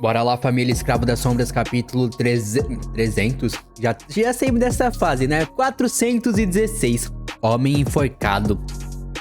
Bora lá, família Escravo das Sombras, capítulo 300. Já saímos dessa fase, né? 416. Homem enforcado.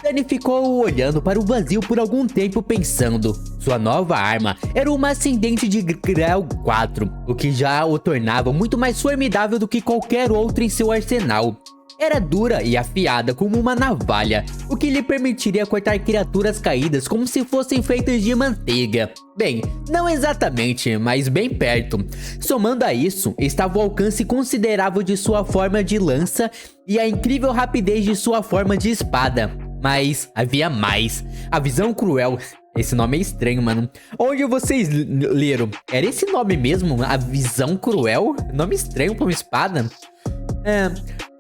Danny ficou olhando para o vazio por algum tempo pensando. Sua nova arma era uma ascendente de grau 4, o que já o tornava muito mais formidável do que qualquer outro em seu arsenal. Era dura e afiada como uma navalha, o que lhe permitiria cortar criaturas caídas como se fossem feitas de manteiga. Bem, não exatamente, mas bem perto. Somando a isso, estava o alcance considerável de sua forma de lança e a incrível rapidez de sua forma de espada. Mas havia mais. A visão cruel. Esse nome é estranho, mano. Onde vocês leram? Era esse nome mesmo? A visão cruel? Nome estranho pra uma espada?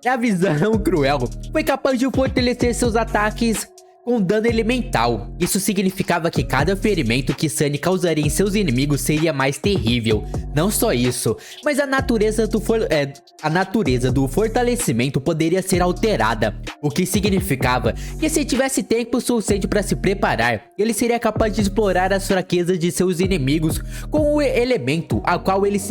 A visão cruel foi capaz de fortalecer seus ataques com dano elemental. Isso significava que cada ferimento que Sunny causaria em seus inimigos seria mais terrível. Não só isso, mas a natureza do fortalecimento poderia ser alterada, o que significava que se tivesse tempo suficiente para se preparar, ele seria capaz de explorar as fraquezas de seus inimigos com o elemento a qual eles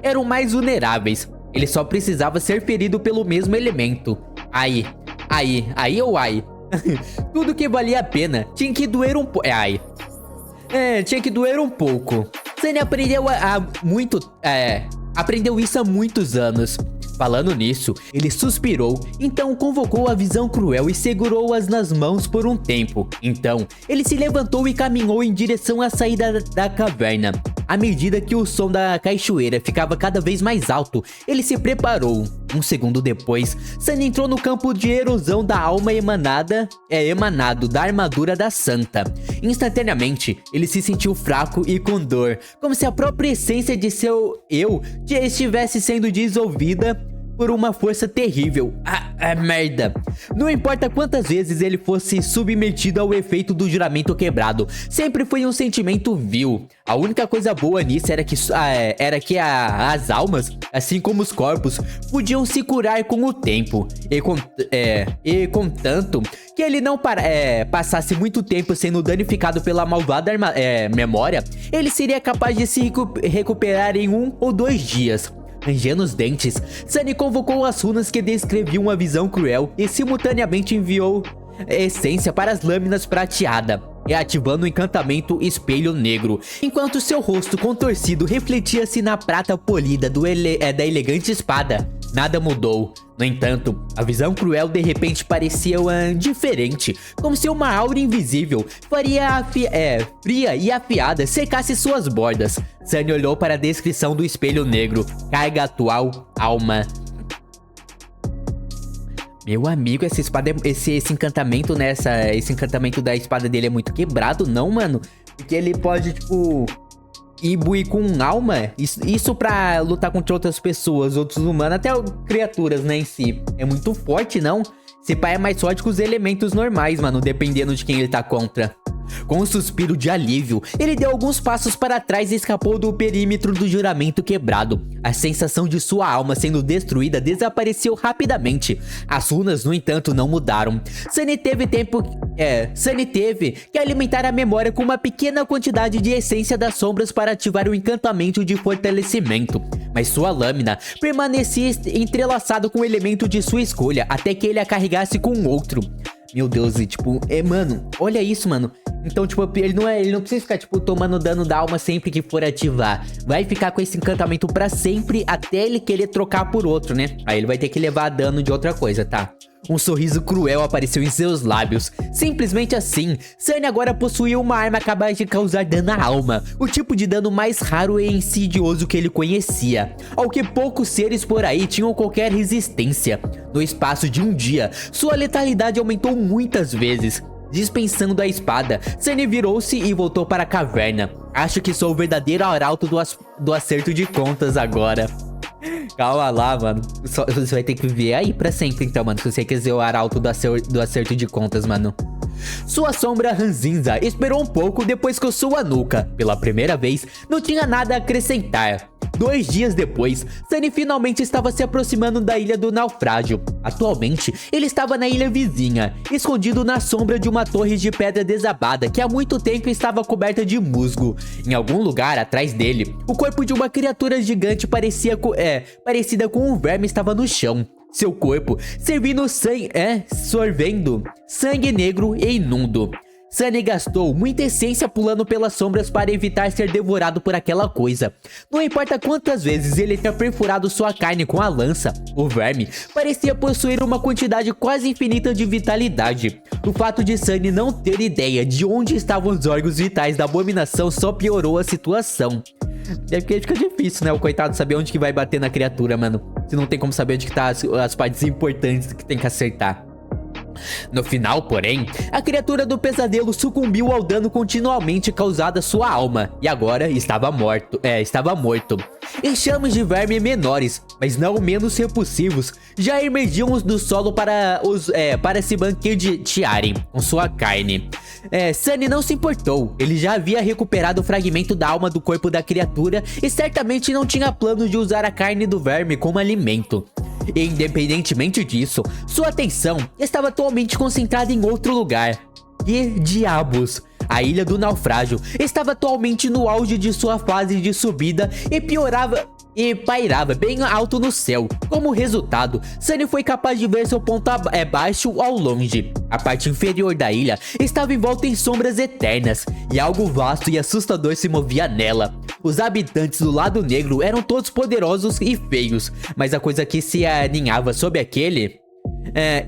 eram mais vulneráveis. Ele só precisava ser ferido pelo mesmo elemento. Aí ou ai? Tudo que valia a pena tinha que doer um pouco. Tinha que doer um pouco. Sunny aprendeu isso há muitos anos. Falando nisso, ele suspirou, então convocou a visão cruel e segurou-as nas mãos por um tempo. Então, ele se levantou e caminhou em direção à saída da caverna. À medida que o som da cachoeira ficava cada vez mais alto, ele se preparou. Um segundo depois, Sunny entrou no campo de erosão da alma emanado da armadura da santa. Instantaneamente, ele se sentiu fraco e com dor, como se a própria essência de seu eu já estivesse sendo dissolvida por uma força terrível. Merda. Não importa quantas vezes ele fosse submetido ao efeito do juramento quebrado, sempre foi um sentimento vil. A única coisa boa nisso era que as almas, assim como os corpos, podiam se curar com o tempo. E contanto que ele não passasse muito tempo sendo danificado pela malvada memória, ele seria capaz de se recuperar em 1 ou 2 dias. Rangendo os dentes, Sunny convocou as runas que descreviam a visão cruel e simultaneamente enviou essência para as lâminas prateada, ativando o encantamento Espelho Negro, enquanto seu rosto contorcido refletia-se na prata polida da elegante espada. Nada mudou. No entanto, a visão cruel de repente parecia diferente, como se uma aura invisível, fria e afiada, cercasse suas bordas. Sunny olhou para a descrição do Espelho Negro. Carga atual, alma. Meu amigo, essa espada, esse encantamento esse encantamento da espada dele é muito quebrado, não, mano? Porque ele pode, tipo, imbuir com alma. Isso pra lutar contra outras pessoas, outros humanos, até criaturas, né, em si. É muito forte, não? Esse pai é mais forte que os elementos normais, mano, dependendo de quem ele tá contra. Com um suspiro de alívio, ele deu alguns passos para trás e escapou do perímetro do juramento quebrado. A sensação de sua alma sendo destruída desapareceu rapidamente. As runas, no entanto, não mudaram. Sunny teve que alimentar a memória com uma pequena quantidade de essência das sombras para ativar o encantamento de fortalecimento. Mas sua lâmina permanecia entrelaçada com o elemento de sua escolha até que ele a carregasse com outro. Meu Deus, e tipo, mano, olha isso, mano. Então, tipo, ele não precisa ficar, tipo, tomando dano da alma sempre que for ativar. Vai ficar com esse encantamento pra sempre até ele querer trocar por outro, né? Aí ele vai ter que levar dano de outra coisa, tá? Um sorriso cruel apareceu em seus lábios. Simplesmente assim, Sunny agora possuía uma arma capaz de causar dano à alma, o tipo de dano mais raro e insidioso que ele conhecia, ao que poucos seres por aí tinham qualquer resistência. No espaço de um dia, sua letalidade aumentou muitas vezes. Dispensando a espada, Sunny virou-se e voltou para a caverna. Acho que sou o verdadeiro arauto do acerto de contas agora. Calma lá, mano. Você vai ter que viver aí pra sempre, então, mano. Se você quiser o arauto do acerto de contas, mano. Sua sombra ranzinza esperou um pouco, depois coçou a nuca. Pela primeira vez, não tinha nada a acrescentar. 2 dias depois, Sunny finalmente estava se aproximando da ilha do naufrágio. Atualmente, ele estava na ilha vizinha, escondido na sombra de uma torre de pedra desabada que há muito tempo estava coberta de musgo. Em algum lugar atrás dele, o corpo de uma criatura gigante parecida com um verme estava no chão. Seu corpo sorvendo sangue negro e imundo. Sunny gastou muita essência pulando pelas sombras para evitar ser devorado por aquela coisa. Não importa quantas vezes ele tenha perfurado sua carne com a lança, o verme parecia possuir uma quantidade quase infinita de vitalidade. O fato de Sunny não ter ideia de onde estavam os órgãos vitais da abominação só piorou a situação. É porque fica difícil, né? O coitado saber onde que vai bater na criatura, mano. Se não tem como saber onde que tá as partes importantes que tem que acertar. No final, porém, a criatura do pesadelo sucumbiu ao dano continuamente causado à sua alma e agora estava morto. Enxames de verme menores, mas não menos repulsivos, já emergiam do solo para se banquetearem com sua carne. Sunny não se importou, ele já havia recuperado o fragmento da alma do corpo da criatura e certamente não tinha plano de usar a carne do verme como alimento. E independentemente disso, sua atenção estava atualmente concentrada em outro lugar. Que diabos! A ilha do naufrágio estava atualmente no auge de sua fase de subida e pairava bem alto no céu. Como resultado, Sunny foi capaz de ver seu ponto baixo ao longe. A parte inferior da ilha estava envolta em sombras eternas, e algo vasto e assustador se movia nela. Os habitantes do lado negro eram todos poderosos e feios, mas a coisa que se aninhava sobre aquele,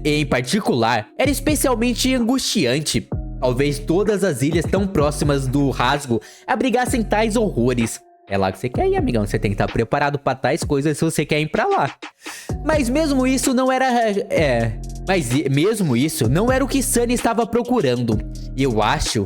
em particular, era especialmente angustiante. Talvez todas as ilhas tão próximas do rasgo abrigassem tais horrores. É lá que você quer ir, amigão. Você tem que estar preparado para tais coisas se você quer ir pra lá. Mas mesmo isso não era... mesmo isso não era o que Sunny estava procurando. Eu acho...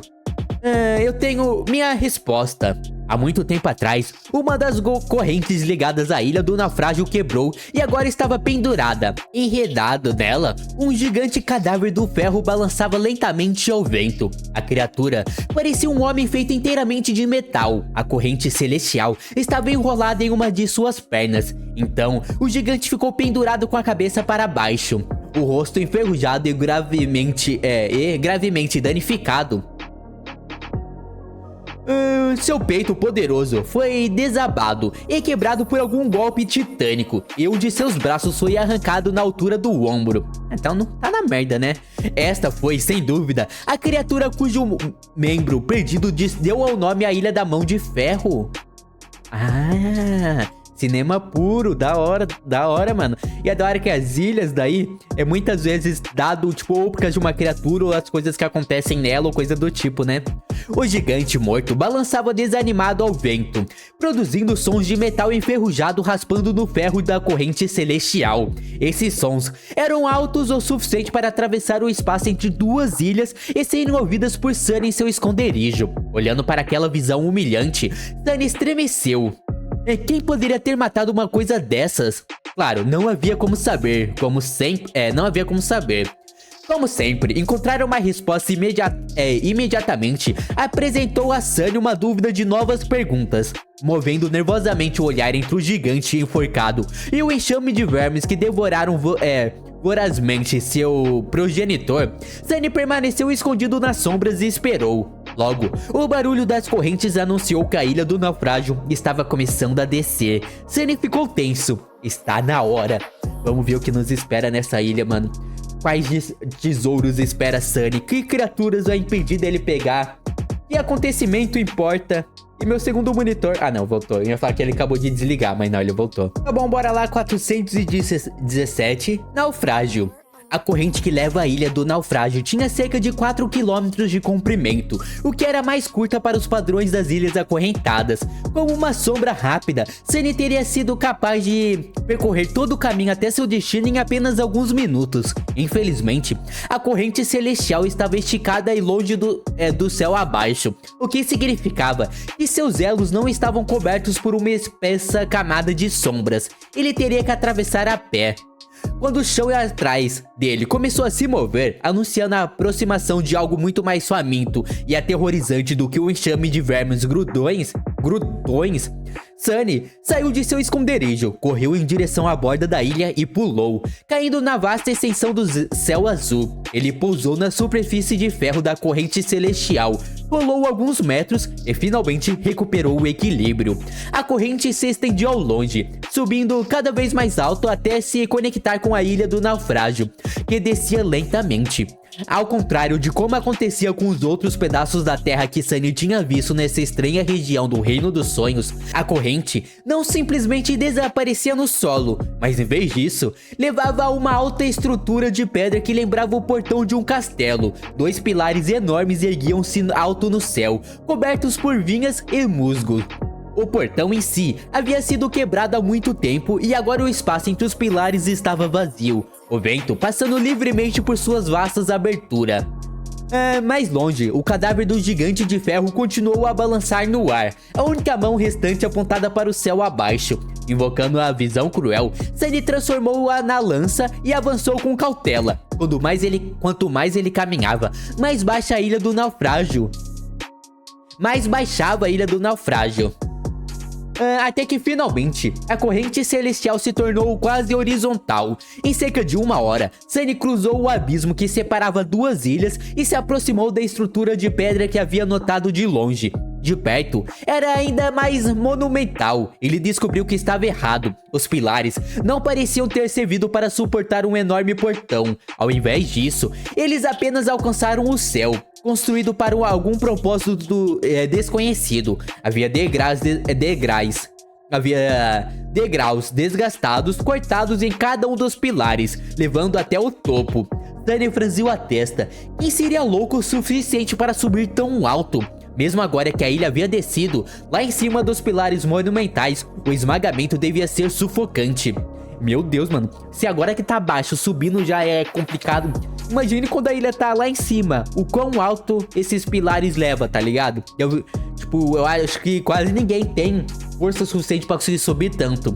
eu tenho minha resposta. Há muito tempo atrás, uma das correntes ligadas à ilha do naufrágio quebrou e agora estava pendurada. Enredado nela, um gigante cadáver do ferro balançava lentamente ao vento. A criatura parecia um homem feito inteiramente de metal. A corrente celestial estava enrolada em uma de suas pernas. Então, o gigante ficou pendurado com a cabeça para baixo, o rosto enferrujado e gravemente danificado. Seu peito poderoso foi desabado e quebrado por algum golpe titânico, e um de seus braços foi arrancado na altura do ombro. Então não tá na merda, né? Esta foi, sem dúvida, a criatura cujo membro perdido deu ao nome à Ilha da Mão de Ferro. Cinema puro, da hora, mano. E é da hora que as ilhas daí é muitas vezes dado, tipo, ou por causa de uma criatura ou as coisas que acontecem nela ou coisa do tipo, né? O gigante morto balançava desanimado ao vento, produzindo sons de metal enferrujado raspando no ferro da corrente celestial. Esses sons eram altos o suficiente para atravessar o espaço entre duas ilhas e serem ouvidas por Sunny em seu esconderijo. Olhando para aquela visão humilhante, Sunny estremeceu. Quem poderia ter matado uma coisa dessas? Claro, não havia como saber, como sempre, encontraram uma resposta imediatamente, apresentou a Sunny uma dúvida de novas perguntas, movendo nervosamente o olhar entre o gigante enforcado e o enxame de vermes que devoraram vorazmente seu progenitor. Sunny permaneceu escondido nas sombras e esperou. Logo, o barulho das correntes anunciou que a ilha do naufrágio estava começando a descer. Sunny ficou tenso. Está na hora. Vamos ver o que nos espera nessa ilha, mano. Quais tesouros espera Sunny? Que criaturas vai impedir dele pegar? Que acontecimento importa? E meu segundo monitor... não, voltou. Eu ia falar que ele acabou de desligar, mas não, ele voltou. Tá bom, bora lá. 417. Naufrágio. A corrente que leva à ilha do naufrágio tinha cerca de 4 km de comprimento, o que era mais curta para os padrões das ilhas acorrentadas. Como uma sombra rápida, Sunny teria sido capaz de percorrer todo o caminho até seu destino em apenas alguns minutos. Infelizmente, a corrente celestial estava esticada e longe do céu abaixo, o que significava que seus elos não estavam cobertos por uma espessa camada de sombras. Ele teria que atravessar a pé. quando o chão atrás dele começou a se mover, anunciando a aproximação de algo muito mais faminto e aterrorizante do que o enxame de vermes grudões, Sunny saiu de seu esconderijo, correu em direção à borda da ilha e pulou, caindo na vasta extensão do céu azul. Ele pousou na superfície de ferro da corrente celestial, rolou alguns metros e finalmente recuperou o equilíbrio. A corrente se estendia ao longe, subindo cada vez mais alto até se conectar com a ilha do naufrágio, que descia lentamente. Ao contrário de como acontecia com os outros pedaços da terra que Sunny tinha visto nessa estranha região do Reino dos Sonhos, a corrente não simplesmente desaparecia no solo, mas em vez disso, levava a uma alta estrutura de pedra que lembrava o portão de um castelo. Dois pilares enormes erguiam-se alto no céu, cobertos por vinhas e musgo. O portão em si havia sido quebrado há muito tempo e agora o espaço entre os pilares estava vazio, o vento passando livremente por suas vastas aberturas. Mais longe, o cadáver do gigante de ferro continuou a balançar no ar, a única mão restante apontada para o céu abaixo. Invocando a visão cruel, Sunny transformou-a na lança e avançou com cautela. Quanto mais ele caminhava, mais baixava a ilha do naufrágio. Até que finalmente, a corrente celestial se tornou quase horizontal. Em cerca de 1 hora, Sunny cruzou o abismo que separava duas ilhas e se aproximou da estrutura de pedra que havia notado de longe. De perto, era ainda mais monumental. Ele descobriu que estava errado. Os pilares não pareciam ter servido para suportar um enorme portão. Ao invés disso, eles apenas alcançaram o céu, construído para algum propósito desconhecido. Havia degraus desgastados, cortados em cada um dos pilares, levando até o topo. Sunny franziu a testa. Quem seria louco o suficiente para subir tão alto? Mesmo agora que a ilha havia descido, lá em cima dos pilares monumentais, o esmagamento devia ser sufocante. Meu Deus, mano. Se agora que tá baixo, subindo já é complicado. Imagine quando a ilha tá lá em cima. O quão alto esses pilares levam, tá ligado? Eu acho que quase ninguém tem força suficiente pra conseguir subir tanto.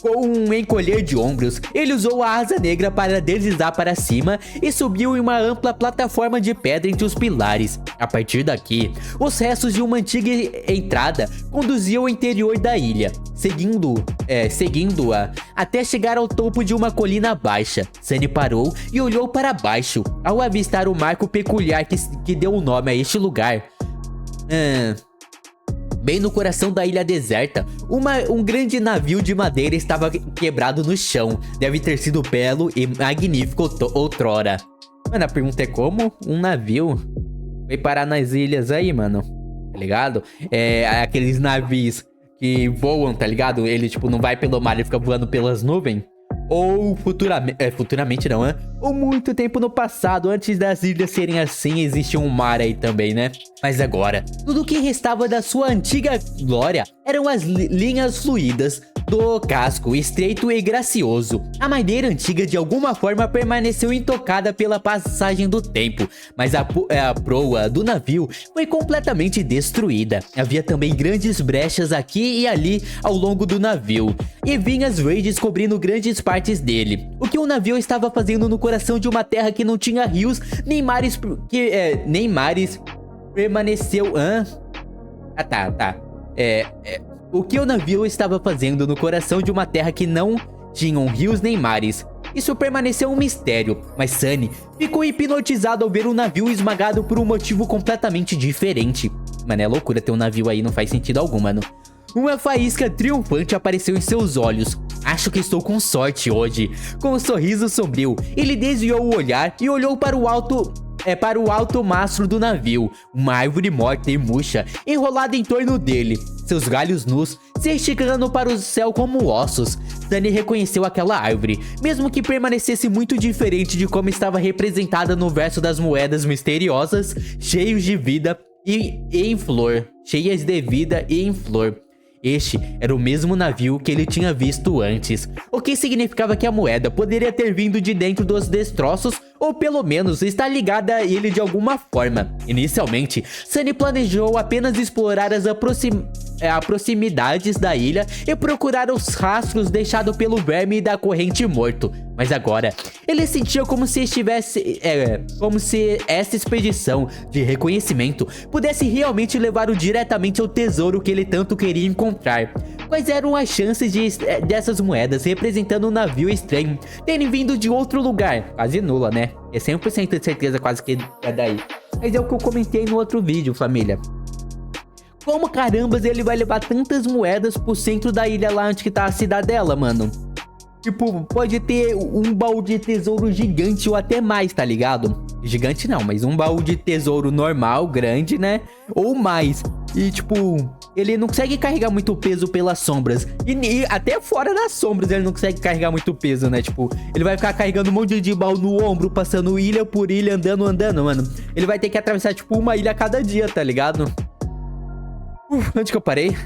Com um encolher de ombros, ele usou a asa negra para deslizar para cima e subiu em uma ampla plataforma de pedra entre os pilares. A partir daqui, os restos de uma antiga entrada conduziam ao interior da ilha, seguindo-a até chegar ao topo de uma colina baixa. Sunny parou e olhou para baixo, ao avistar o marco peculiar que deu o nome a este lugar. Bem no coração da ilha deserta, um grande navio de madeira estava quebrado no chão. Deve ter sido belo e magnífico outrora. Mano, a pergunta é como um navio foi parar nas ilhas aí, mano? Tá ligado? Aqueles navios que voam, tá ligado? Ele, não vai pelo mar, ele fica voando pelas nuvens. Ou futuramente não, ou muito tempo no passado, antes das ilhas serem assim, existia um mar aí também, né? Mas agora, tudo o que restava da sua antiga glória eram as linhas fluídas do casco, estreito e gracioso. A madeira antiga de alguma forma permaneceu intocada pela passagem do tempo, mas a proa do navio foi completamente destruída. Havia também grandes brechas aqui e ali ao longo do navio, e vinhas verdes cobrindo grandes partes dele. O que o navio estava fazendo no coração de uma terra que não tinha rios nem mares, permaneceu... O que o navio estava fazendo no coração de uma terra que não tinham rios nem mares? Isso permaneceu um mistério, mas Sunny ficou hipnotizado ao ver o navio esmagado por um motivo completamente diferente. Mano, é loucura ter um navio aí, não faz sentido algum, mano. Uma faísca triunfante apareceu em seus olhos. Acho que estou com sorte hoje. Com um sorriso sombrio, ele desviou o olhar e olhou para o alto mastro do navio. Uma árvore morta e murcha enrolada em torno dele, seus galhos nus se esticando para o céu como ossos. Sunny reconheceu aquela árvore, mesmo que permanecesse muito diferente de como estava representada no verso das moedas misteriosas, cheias de vida e em flor. Este era o mesmo navio que ele tinha visto antes, o que significava que a moeda poderia ter vindo de dentro dos destroços, ou pelo menos estar ligada a ele de alguma forma. Inicialmente, Sunny planejou apenas explorar as proximidades da ilha e procurar os rastros deixados pelo verme da corrente morto. Mas agora, ele sentia como se como se essa expedição de reconhecimento pudesse realmente levá-lo diretamente ao tesouro que ele tanto queria encontrar. Quais eram as chances dessas moedas representando um navio estranho terem vindo de outro lugar? Quase nula, né? É 100% de certeza quase que é daí. Mas é o que eu comentei no outro vídeo, família. Como carambas ele vai levar tantas moedas pro centro da ilha lá onde que tá a cidadela, mano? Tipo, pode ter um baú de tesouro gigante ou até mais, tá ligado? Gigante não, mas um baú de tesouro normal, grande, né? Ou mais. E tipo, ele não consegue carregar muito peso pelas sombras. E até fora das sombras ele não consegue carregar muito peso, né? Tipo, ele vai ficar carregando um monte de baú no ombro, passando ilha por ilha, andando, mano. Ele vai ter que atravessar, tipo, uma ilha a cada dia, tá ligado? Onde que eu parei?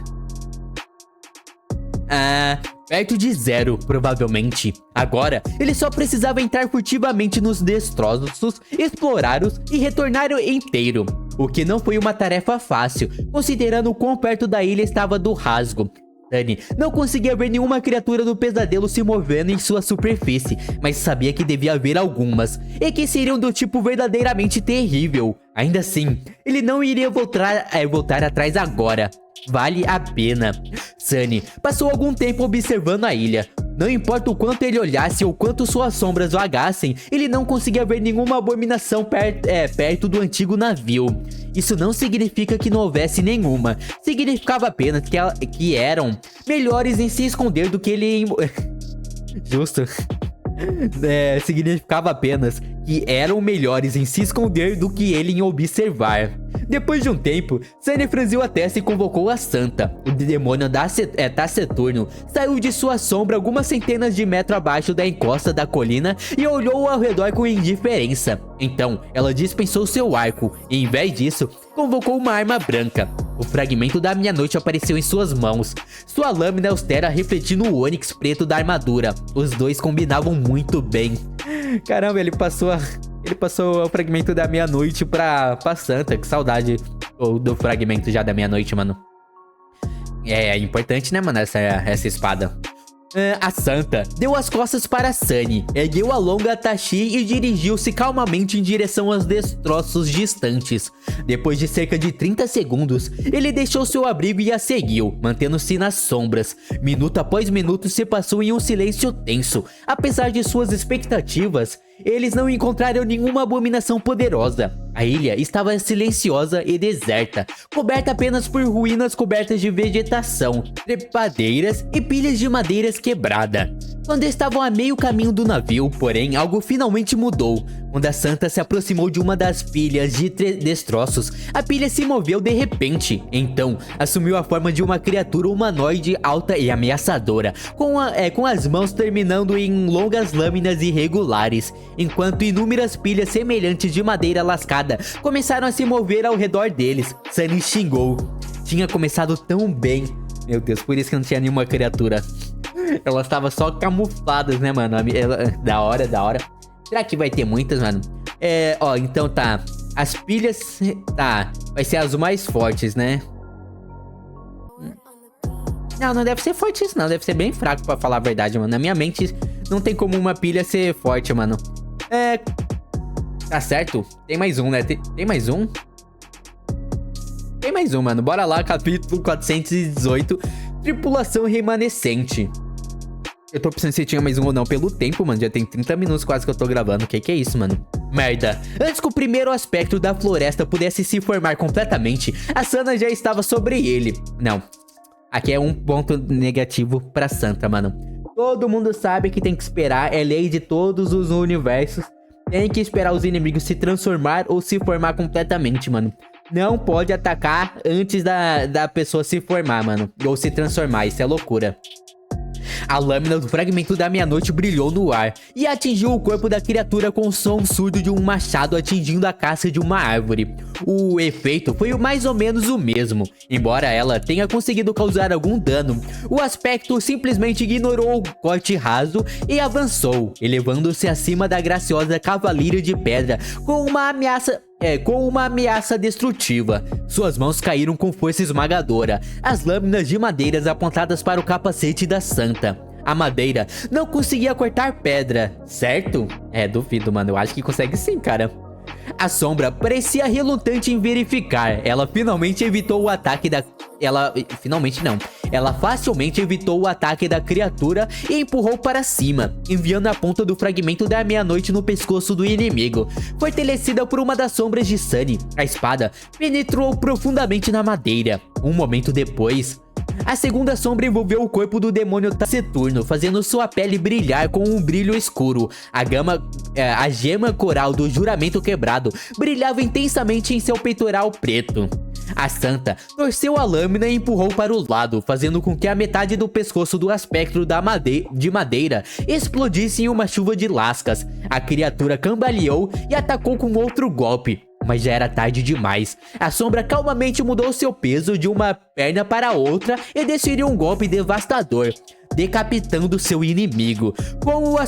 Perto de zero, provavelmente. Agora, ele só precisava entrar furtivamente nos destroços, explorá-los e retornar inteiro. O que não foi uma tarefa fácil, considerando o quão perto da ilha estava do rasgo. Sunny não conseguia ver nenhuma criatura do pesadelo se movendo em sua superfície, mas sabia que devia haver algumas, e que seriam do tipo verdadeiramente terrível. Ainda assim, ele não iria voltar atrás agora. Vale a pena. Sunny passou algum tempo observando a ilha. Não importa o quanto ele olhasse ou quanto suas sombras vagassem, ele não conseguia ver nenhuma abominação perto do antigo navio. Isso não significa que não houvesse nenhuma. Significava apenas que eram melhores em se esconder do que ele... Justo. Significava apenas que eram melhores em se esconder do que ele em observar. Depois de um tempo, Sunny franziu a testa e convocou a Santa. O demônio taciturno saiu de sua sombra algumas centenas de metros abaixo da encosta da colina e olhou ao redor com indiferença. Então, ela dispensou seu arco e, em vez disso, convocou uma arma branca. O fragmento da meia-noite apareceu em suas mãos, sua lâmina austera refletindo o ônix preto da armadura. Os dois combinavam muito bem. Caramba, ele passou o fragmento da meia-noite pra Santa. Que saudade do fragmento já da meia-noite, mano. É importante, né, mano, essa espada. A Santa deu as costas para Sunny, ergueu a longa tachi e dirigiu-se calmamente em direção aos destroços distantes. Depois de cerca de 30 segundos, ele deixou seu abrigo e a seguiu, mantendo-se nas sombras. Minuto após minuto se passou em um silêncio tenso. Apesar de suas expectativas, eles não encontraram nenhuma abominação poderosa. A ilha estava silenciosa e deserta, coberta apenas por ruínas cobertas de vegetação, trepadeiras e pilhas de madeiras quebrada. Quando estavam a meio caminho do navio, porém, algo finalmente mudou. Quando a Santa se aproximou de uma das pilhas de destroços, a pilha se moveu de repente. Então, assumiu a forma de uma criatura humanoide alta e ameaçadora, com as mãos terminando em longas lâminas irregulares, enquanto inúmeras pilhas semelhantes de madeira lascada começaram a se mover ao redor deles. Sunny xingou. Tinha começado tão bem. Meu Deus, por isso que não tinha nenhuma criatura. Elas estavam só camufladas, né, mano? Da hora. Será que vai ter muitas, mano? Então tá. As pilhas... Tá. Vai ser as mais fortes, né? Não deve ser forte isso, não. Deve ser bem fraco, pra falar a verdade, mano. Na minha mente, não tem como uma pilha ser forte, mano. Tá certo. Tem mais um, né? Tem mais um? Tem mais um, mano. Bora lá, capítulo 418. Tripulação remanescente. Eu tô pensando se tinha mais um ou não pelo tempo, mano. Já tem 30 minutos quase que eu tô gravando. Que é isso, mano? Merda. Antes que o primeiro aspecto da floresta pudesse se formar completamente, a Sana já estava sobre ele. Não. Aqui é um ponto negativo pra Santa, mano. Todo mundo sabe que tem que esperar. É lei de todos os universos. Tem que esperar os inimigos se transformar ou se formar completamente, mano. Não pode atacar antes da pessoa se formar, mano. Ou se transformar. Isso é loucura. A lâmina do fragmento da meia-noite brilhou no ar e atingiu o corpo da criatura com o som surdo de um machado atingindo a casca de uma árvore. O efeito foi mais ou menos o mesmo. Embora ela tenha conseguido causar algum dano, o aspecto simplesmente ignorou o corte raso e avançou, elevando-se acima da graciosa cavaleira de pedra com uma ameaça destrutiva. Suas mãos caíram com força esmagadora, as lâminas de madeiras apontadas para o capacete da Santa. a madeira não conseguia cortar pedra, certo? É, duvido, mano. Eu acho que consegue sim, cara. A sombra parecia relutante em verificar. Ela finalmente evitou o ataque da... Finalmente não. Ela facilmente evitou o ataque da criatura e empurrou para cima, enviando a ponta do fragmento da meia-noite no pescoço do inimigo. Fortalecida por uma das sombras de Sunny, a espada penetrou profundamente na madeira. Um momento depois, a segunda sombra envolveu o corpo do demônio taciturno, fazendo sua pele brilhar com um brilho escuro. A gema coral do juramento quebrado brilhava intensamente em seu peitoral preto. A santa torceu a lâmina e empurrou para o lado, fazendo com que a metade do pescoço do aspecto de madeira explodisse em uma chuva de lascas. A criatura cambaleou e atacou com outro golpe. Mas já era tarde demais. A sombra calmamente mudou seu peso de uma perna para outra e desferiu um golpe devastador, decapitando seu inimigo. Quando o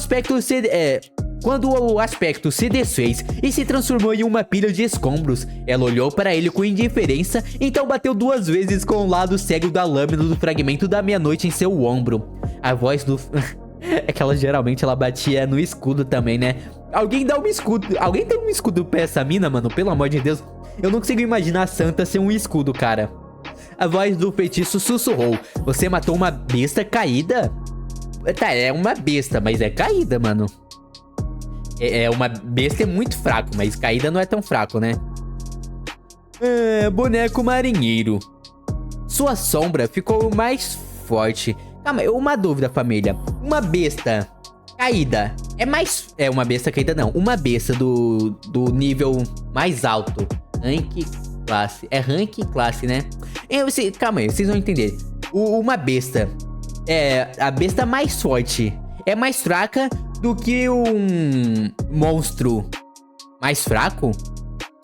aspecto se desfez e se transformou em uma pilha de escombros, ela olhou para ele com indiferença, então bateu 2 vezes com o lado cego da lâmina do fragmento da meia-noite em seu ombro. A voz do... é que ela geralmente batia no escudo também, né? Alguém dá um escudo. Alguém tem um escudo pra essa mina, mano? Pelo amor de Deus. Eu não consigo imaginar a santa ser um escudo, cara. A voz do feitiço sussurrou. Você matou uma besta caída? Tá, é uma besta, mas é caída, mano. Uma besta é muito fraco, mas caída não é tão fraco, né? Boneco marinheiro. Sua sombra ficou mais forte. Calma, uma dúvida, família. Uma besta caída é uma besta caída não. Uma besta do nível mais alto. Rank classe. É rank classe, né? Calma aí, vocês vão entender. Uma besta a besta mais forte é mais fraca do que um monstro mais fraco?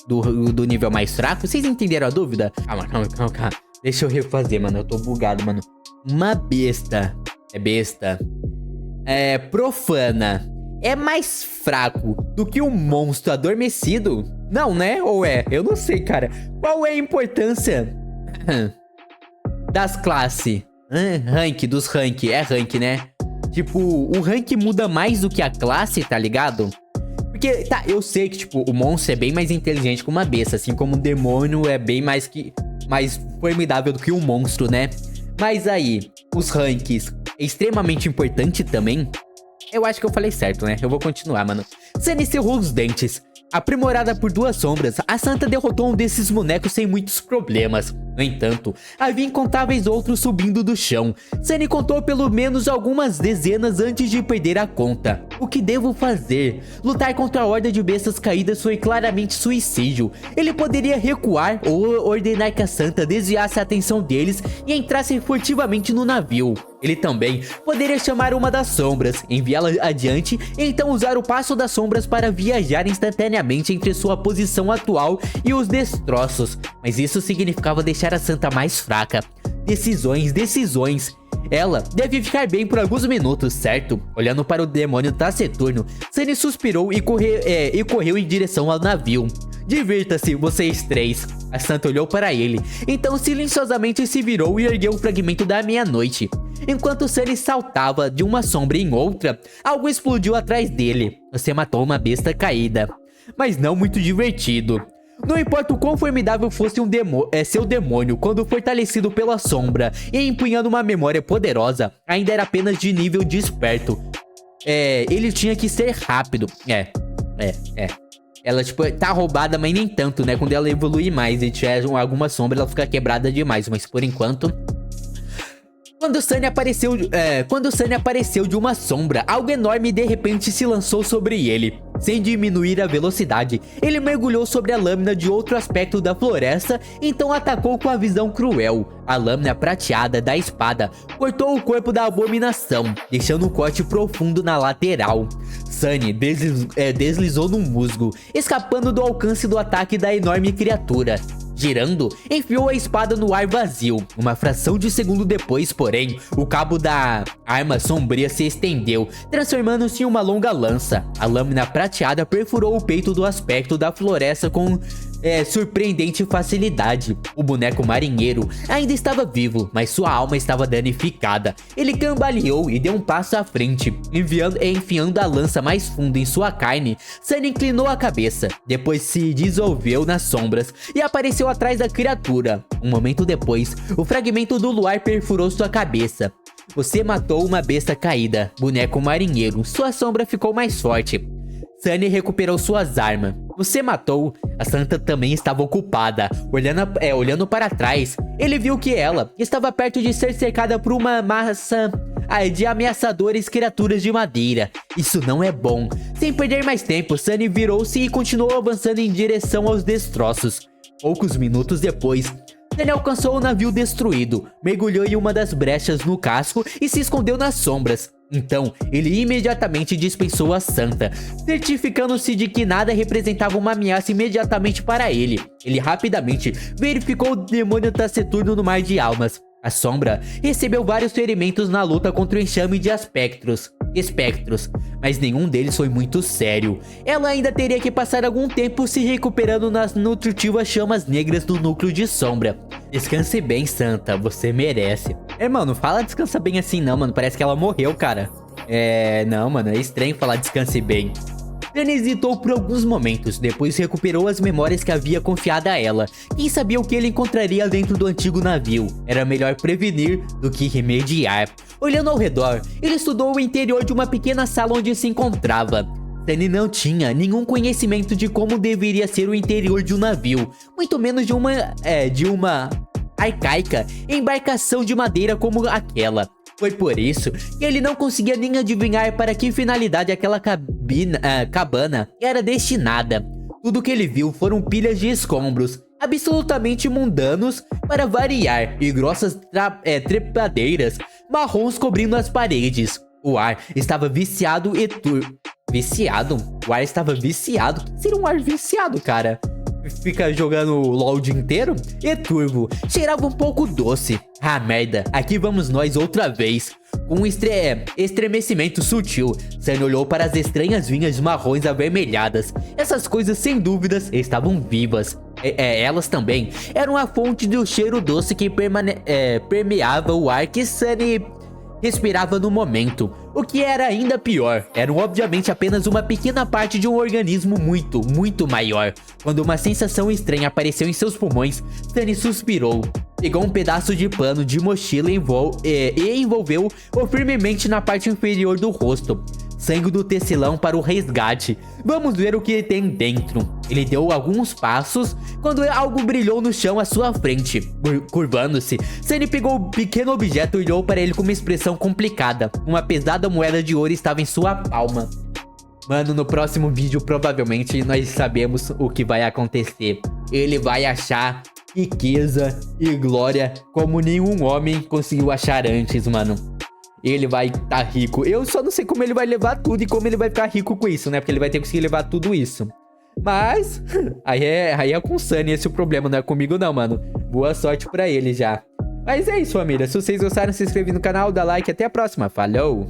Do nível mais fraco? Vocês entenderam a dúvida? Calma. Deixa eu refazer, mano. Eu tô bugado, mano. Uma besta. Profana. É mais fraco do que um monstro adormecido? Não, né? Ou é? Eu não sei, cara. Qual é a importância das classes? Dos rank. É rank, né? Tipo, o rank muda mais do que a classe, tá ligado? Porque, tá, eu sei que, tipo, o monstro é bem mais inteligente que uma besta, assim como o demônio é bem mais formidável do que um monstro, né? Mas aí, os ranks é extremamente importante também? Eu acho que eu falei certo, né? Eu vou continuar, mano. Sunny cerrou os dentes. Aprimorada por 2 sombras, a santa derrotou um desses bonecos sem muitos problemas. No entanto, havia incontáveis outros subindo do chão. Sunny contou pelo menos algumas dezenas antes de perder a conta. O que devo fazer? Lutar contra a horda de bestas caídas foi claramente suicídio. Ele poderia recuar ou ordenar que a santa desviasse a atenção deles e entrasse furtivamente no navio. Ele também poderia chamar uma das sombras, enviá-la adiante e então usar o passo das sombras para viajar instantaneamente entre sua posição atual e os destroços. Mas isso significava deixar a santa mais fraca. Decisões. Ela deve ficar bem por alguns minutos, certo? Olhando para o demônio taciturno, Sunny suspirou e correu em direção ao navio. Divirta-se, vocês 3. A santa olhou para ele, então silenciosamente se virou e ergueu o fragmento da meia-noite. Enquanto Sunny saltava de uma sombra em outra, algo explodiu atrás dele. Você matou uma besta caída. Mas não muito divertido. Não importa o quão formidável fosse seu demônio, quando fortalecido pela sombra e empunhando uma memória poderosa, ainda era apenas de nível desperto. Ele tinha que ser rápido. Ela, tipo, tá roubada, mas nem tanto, né? Quando ela evoluir mais e tiver alguma sombra, ela fica quebrada demais. Mas por enquanto... Quando Sunny apareceu de uma sombra, algo enorme de repente se lançou sobre ele. Sem diminuir a velocidade, ele mergulhou sobre a lâmina de outro aspecto da floresta, então atacou com a visão cruel. A lâmina prateada da espada cortou o corpo da abominação, deixando um corte profundo na lateral. Sunny deslizou no musgo, escapando do alcance do ataque da enorme criatura. Girando, enfiou a espada no ar vazio. Uma fração de segundo depois, porém, o cabo da arma sombria se estendeu, transformando-se em uma longa lança. A lâmina prateada perfurou o peito do aspecto da floresta com surpreendente facilidade. O boneco marinheiro ainda estava vivo, mas sua alma estava danificada. Ele cambaleou e deu um passo à frente, enfiando a lança mais fundo em sua carne. Sunny inclinou a cabeça, depois se dissolveu nas sombras e apareceu atrás da criatura. Um momento depois, o fragmento do luar perfurou sua cabeça. Você matou uma besta caída, boneco marinheiro. Sua sombra ficou mais forte. Sunny recuperou suas armas. Você matou. A santa também estava ocupada. Olhando para trás, ele viu que ela estava perto de ser cercada por uma massa de ameaçadoras criaturas de madeira. Isso não é bom. Sem perder mais tempo, Sunny virou-se e continuou avançando em direção aos destroços. Poucos minutos depois, Sunny alcançou o navio destruído, mergulhou em uma das brechas no casco e se escondeu nas sombras. Então, ele imediatamente dispensou a santa, certificando-se de que nada representava uma ameaça imediatamente para ele. Ele rapidamente verificou o demônio taciturno no mar de almas. A sombra recebeu vários ferimentos na luta contra o enxame de espectros, mas nenhum deles foi muito sério. Ela ainda teria que passar algum tempo se recuperando nas nutritivas chamas negras do núcleo de sombra. Descanse bem, santa, você merece. Mano, fala descansa bem assim não, mano, parece que ela morreu, cara. Não, mano, é estranho falar descanse bem. Sunny hesitou por alguns momentos, depois recuperou as memórias que havia confiado a ela. Quem sabia o que ele encontraria dentro do antigo navio? Era melhor prevenir do que remediar. Olhando ao redor, ele estudou o interior de uma pequena sala onde se encontrava. Sunny não tinha nenhum conhecimento de como deveria ser o interior de um navio, muito menos de uma arcaica embarcação de madeira como aquela. Foi por isso que ele não conseguia nem adivinhar para que finalidade aquela cabana era destinada. Tudo que ele viu foram pilhas de escombros, absolutamente mundanos para variar, e grossas trepadeiras marrons cobrindo as paredes. O ar estava viciado e Viciado? O ar estava viciado? O que seria um ar viciado, cara? Fica jogando LOL o dia inteiro? E turvo, cheirava um pouco doce. Ah, merda, aqui vamos nós outra vez. Com um estremecimento sutil, Sunny olhou para as estranhas vinhas marrons avermelhadas. Essas coisas, sem dúvidas, estavam vivas. Elas também eram a fonte do cheiro doce que permeava o ar que Sunny respirava no momento. O que era ainda pior, eram obviamente apenas uma pequena parte de um organismo muito, muito maior. Quando uma sensação estranha apareceu em seus pulmões, Sunny suspirou. Pegou um pedaço de pano de mochila e envolveu-o firmemente na parte inferior do rosto. Sangue do tecelão para o resgate. Vamos ver o que tem dentro. Ele deu alguns passos quando algo brilhou no chão à sua frente. Curvando-se, Sunny pegou o pequeno objeto e olhou para ele com uma expressão complicada. Uma pesada moeda de ouro estava em sua palma. Mano, no próximo vídeo provavelmente nós sabemos o que vai acontecer. Ele vai achar riqueza e glória como nenhum homem conseguiu achar antes, mano. Ele vai tá rico. Eu só não sei como ele vai levar tudo e como ele vai ficar rico com isso, né? Porque ele vai ter que conseguir levar tudo isso. Mas aí é com o Sunny esse o problema, não é comigo não, mano. Boa sorte pra ele já. Mas é isso, família. Se vocês gostaram, se inscreve no canal, dá like. Até a próxima. Falou!